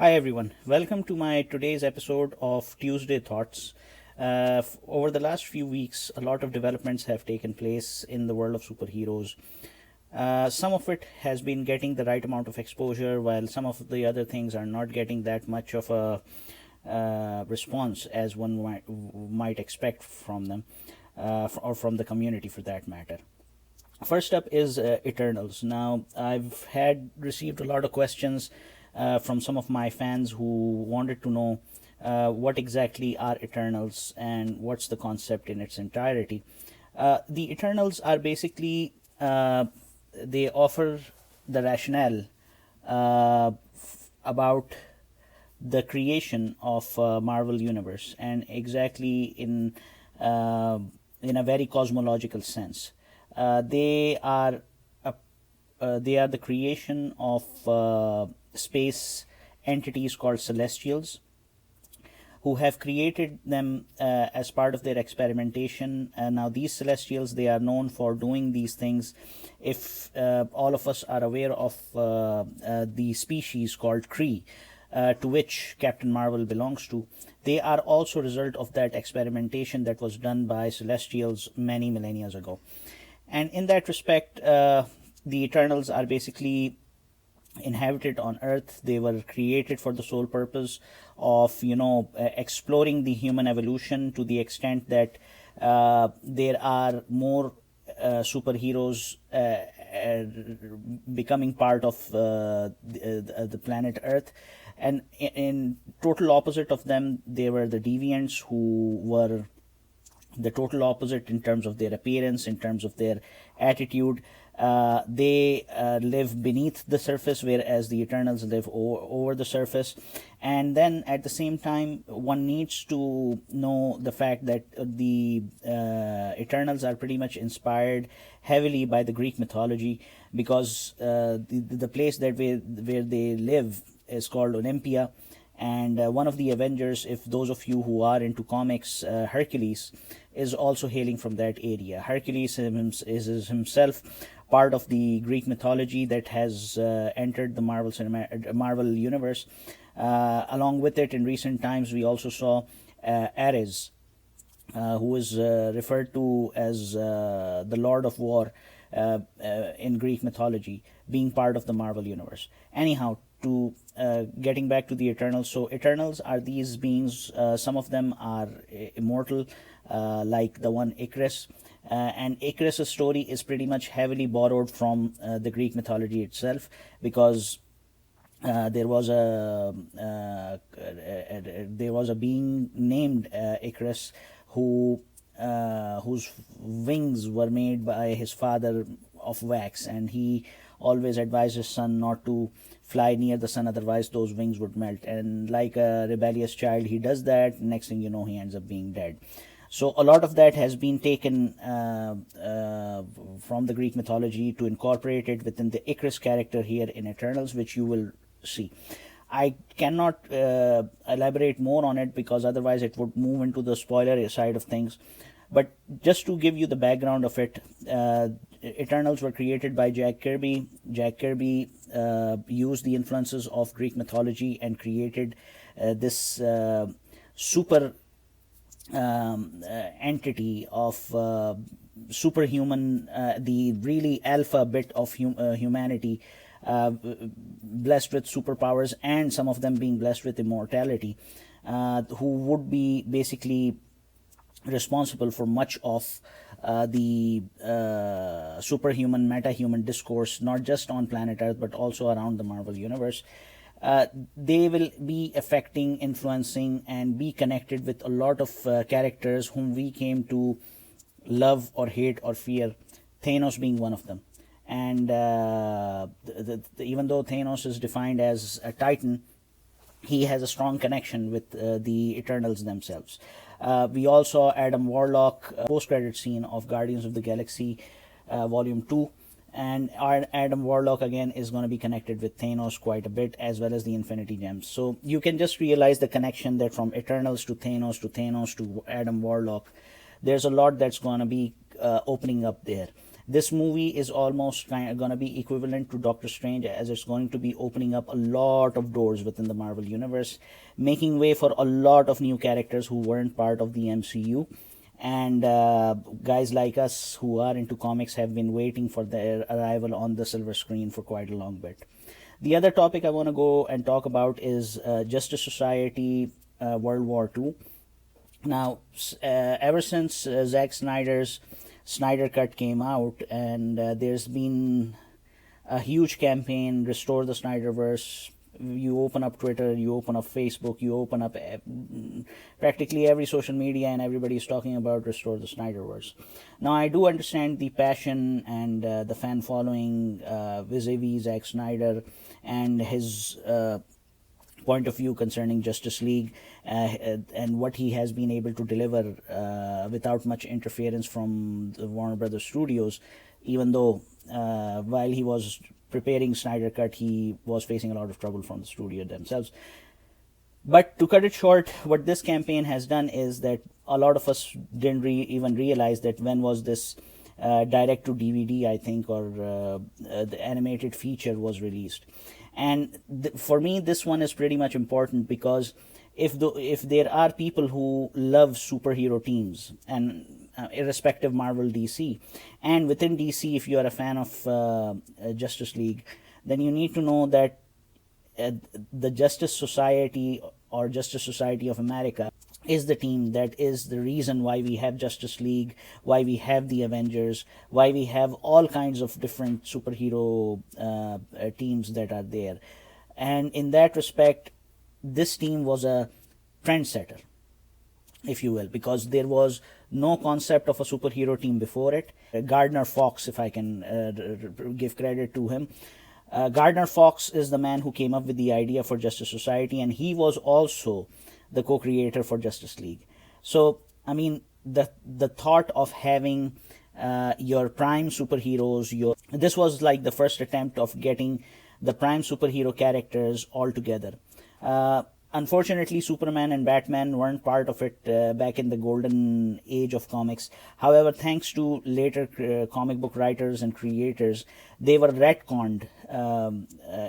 Hi everyone, welcome to my today's episode of Tuesday Thoughts. Over the last few weeks, a lot of developments have taken place in the world of superheroes. Some of it has been getting the right amount of exposure, while some of the other things are not getting that much of a response as one might expect from them, or from the community for that matter. First up is Eternals. Now, I've had received a lot of questions from some of my fans who wanted to know what exactly are Eternals and what's the concept in its entirety. The Eternals are basically they offer the rationale about the creation of Marvel Universe, and exactly in a very cosmological sense. They are the creation of space entities called celestials, who have created them as part of their experimentation. Now, these celestials, they are known for doing these things. If all of us are aware of the species called Kree, to which Captain Marvel belongs to, they are also a result of that experimentation that was done by celestials many millennia ago. And in that respect, the Eternals are basically inhabited on Earth. They were created for the sole purpose of, exploring the human evolution, to the extent that there are more superheroes becoming part of the planet Earth. And in total opposite of them, there were the deviants, who were the total opposite in terms of their appearance, in terms of their attitude. They live beneath the surface, whereas the Eternals live over the surface. And then at the same time, one needs to know the fact that the Eternals are pretty much inspired heavily by the Greek mythology, because the place where they live is called Olympia. And one of the Avengers, if those of you who are into comics, Hercules, is also hailing from that area. Hercules is himself part of the Greek mythology that has entered the Marvel universe. Along with it, in recent times, we also saw Ares, who is referred to as the Lord of War in Greek mythology, being part of the Marvel universe. Anyhow, to getting back to the Eternals. So Eternals are these beings. Some of them are immortal, like the one Icarus. And Icarus' story is pretty much heavily borrowed from the Greek mythology itself, because there was a being named Icarus, whose wings were made by his father of wax, and he always advised his son not to fly near the sun, otherwise those wings would melt. And like a rebellious child, he does that. Next thing you know, he ends up being dead. So a lot of that has been taken from the Greek mythology to incorporate it within the Icarus character here in Eternals, which you will see. I cannot elaborate more on it, because otherwise it would move into the spoiler side of things. But just to give you the background of it, Eternals were created by Jack Kirby. Jack Kirby used the influences of Greek mythology and created this super entity of superhuman, the really alpha bit of humanity, blessed with superpowers, and some of them being blessed with immortality, who would be basically responsible for much of the superhuman, meta-human discourse, not just on planet Earth, but also around the Marvel Universe. They will be affecting, influencing, and be connected with a lot of characters whom we came to love or hate or fear, Thanos being one of them. And even though Thanos is defined as a Titan, he has a strong connection with the Eternals themselves. We also saw Adam Warlock post-credit scene of Guardians of the Galaxy Volume 2, and Adam Warlock again is going to be connected with Thanos quite a bit, as well as the Infinity Gems. So you can just realize the connection that from Eternals to Thanos to Adam Warlock, there's a lot that's going to be opening up there. This movie is almost kind of going to be equivalent to Doctor Strange, as it's going to be opening up a lot of doors within the Marvel Universe, making way for a lot of new characters who weren't part of the MCU. And guys like us who are into comics have been waiting for their arrival on the silver screen for quite a long bit. The other topic I want to go and talk about is Justice Society World War II. Now, ever since Zack Snyder's Snyder Cut came out, and there's been a huge campaign, Restore the Snyderverse. You open up Twitter, you open up Facebook, you open up practically every social media, and everybody is talking about Restore the Snyderverse. Now, I do understand the passion and the fan following vis-a-vis Zack Snyder and his point of view concerning Justice League and what he has been able to deliver without much interference from the Warner Brothers Studios, even though while he was preparing Snyder Cut, he was facing a lot of trouble from the studio themselves. But to cut it short, what this campaign has done is that a lot of us didn't even realize that when was this direct to DVD, I think, or the animated feature was released. And for me, this one is pretty much important because if there are people who love superhero teams, and irrespective Marvel, DC, and within DC, if you are a fan of Justice League, then you need to know that the Justice Society or Justice Society of America is the team that is the reason why we have Justice League, why we have the Avengers, why we have all kinds of different superhero teams that are there. And in that respect, this team was a trendsetter, if you will, because there was no concept of a superhero team before it. Gardner Fox, if I can give credit to him, Gardner Fox is the man who came up with the idea for Justice Society, and he was also the co-creator for Justice League. So, I mean, the thought of having your prime superheroes, this was like the first attempt of getting the prime superhero characters all together. Unfortunately, Superman and Batman weren't part of it back in the golden age of comics. However, thanks to later comic book writers and creators, they were retconned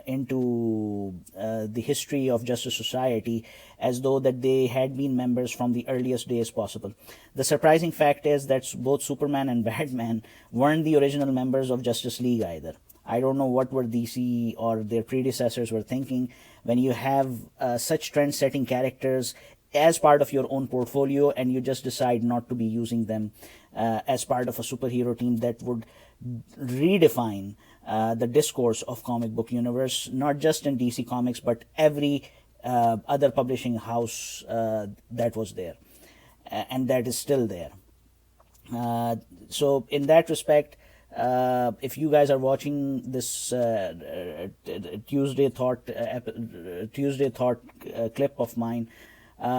into the history of Justice Society as though that they had been members from the earliest days possible. The surprising fact is that both Superman and Batman weren't the original members of Justice League either. I don't know what were DC or their predecessors were thinking when you have such trend-setting characters as part of your own portfolio and you just decide not to be using them as part of a superhero team that would redefine the discourse of comic book universe, not just in DC Comics, but every other publishing house that was there and that is still there. So in that respect, if you guys are watching this Tuesday Thought clip of mine,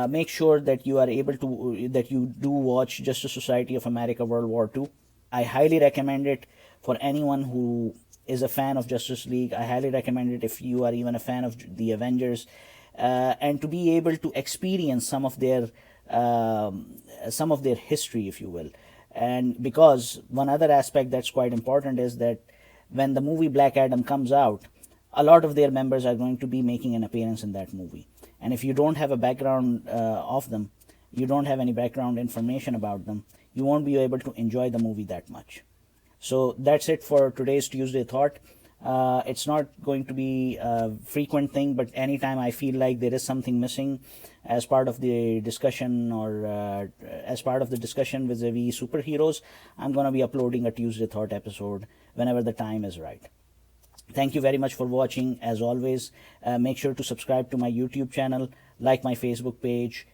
make sure that you are able to, that you do watch Justice Society of America World War II. I highly recommend it for anyone who is a fan of Justice League. I highly recommend it if you are even a fan of the Avengers, and to be able to experience some of their history, if you will. And because one other aspect that's quite important is that when the movie Black Adam comes out, a lot of their members are going to be making an appearance in that movie. And if you don't have a background of them, you don't have any background information about them, you won't be able to enjoy the movie that much. So that's it for today's Tuesday Thought. It's not going to be a frequent thing, but anytime I feel like there is something missing as part of the discussion or as part of the discussion vis-a-vis superheroes, I'm going to be uploading a Tuesday Thought episode whenever the time is right. Thank you very much for watching. As always, make sure to subscribe to my YouTube channel, like my Facebook page.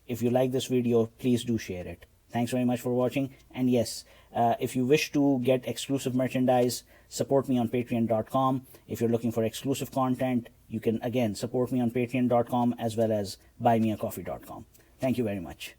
If you like this video, please do share it. Thanks very much for watching. And yes, if you wish to get exclusive merchandise, support me on patreon.com. If you're looking for exclusive content, you can again support me on patreon.com as well as buymeacoffee.com. Thank you very much.